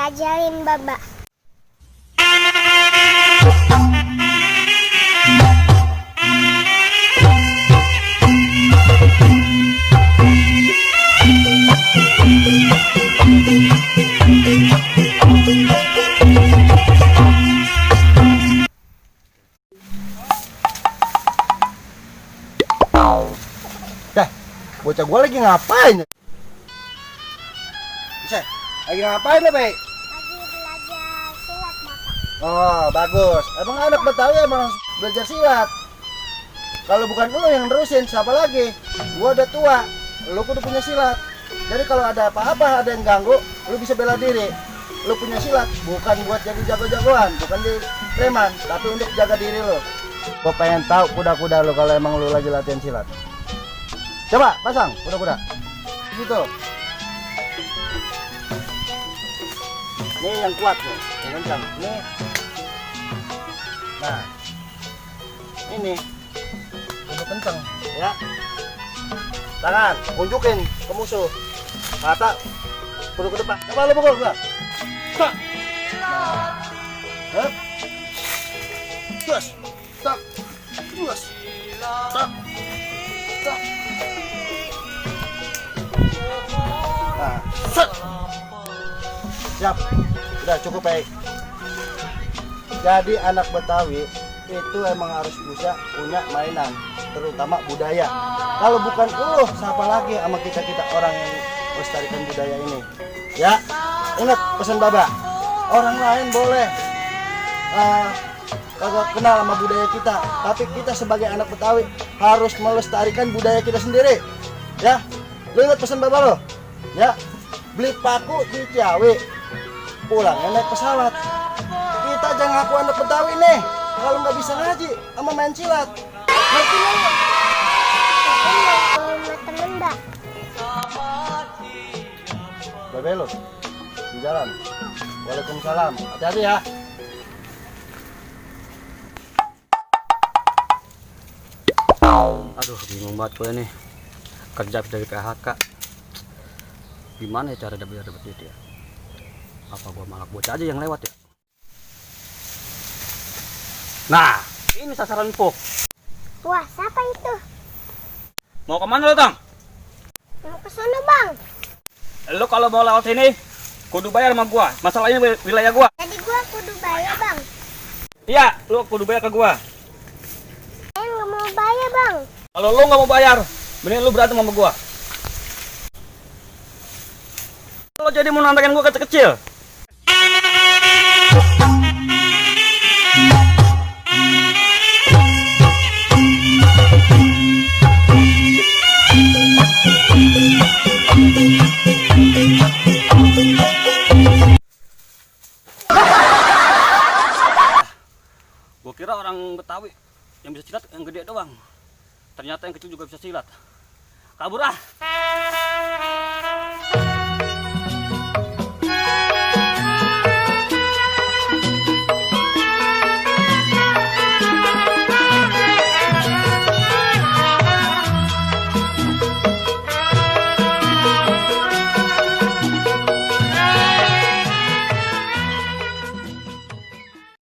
diajarin Baba. Dah, bocah gua lagi ngapain? Bisa, lagi ngapain lo, Bay? Lagi belajar silat, Bapak. Oh, bagus. Emang anak Betawi emang harus belajar silat. Kalau bukan lo yang nerusin, siapa lagi? Gua udah tua, lo kudu punya silat. Jadi kalau ada apa-apa, ada yang ganggu, lo bisa bela diri. Lo punya silat, bukan buat jadi jago-jagoan, bukan jadi preman, tapi untuk jaga diri lo. Gua pengen tahu kuda-kuda lo kalau emang lo lagi latihan silat. Coba pasang kuda-kuda. Gitu. Ini yang kuat nih, yang kencang. Ini. Nah. Ini. Kudu kencang, ya. Tangan, tunjukin ke musuh. Mata kudu ke depan. Coba lu pukul gua. Tak. Nah. Hup. Terus. Tak. Terus. Tak. Tak. Nah, set. Siap. Udah cukup, baik. Jadi anak Betawi itu emang harus bisa punya mainan, terutama budaya. Kalau bukan siapa lagi sama kita orang yang melestarikan budaya ini. Ya, ingat pesan Baba. Orang lain boleh kagak kenal sama budaya kita, tapi kita sebagai anak Betawi harus melestarikan budaya kita sendiri. Ya, lu ingat pesan Baba lo? Ya, beli paku di Ciawi, pulangnya naik pesawat. Kita jangan ngaku anak Betawi nih kalau nggak bisa ngaji sama main silat. Ngerti nggak lu? Sama temen, Mbak. Bebe lo di jalan. Waalaikumsalam. Hati-hati ya. Aduh, bingung banget gue nih. Kerja dari PHK. Gimana ya cara biar dapat duit ya? Apa gua malah bocah aja yang lewat ya? Nah, ini sasaran empuk. Wah, siapa itu? Mau kemana lo, Tang? Mau ke sono, Bang. Lo kalau mau lewat sini, kudu bayar sama gua. Masalahnya wilayah gua. Jadi gua kudu bayar, Bang. Iya, lo kudu bayar ke gua. Saya nggak mau bayar, Bang. Kalau lo nggak mau bayar, mending lo berantem sama gua. Lo jadi mau nandakin gua kecil-kecil. Gua kira orang Betawi yang bisa silat yang gede doang. Ternyata yang kecil juga bisa silat. Kabur ah!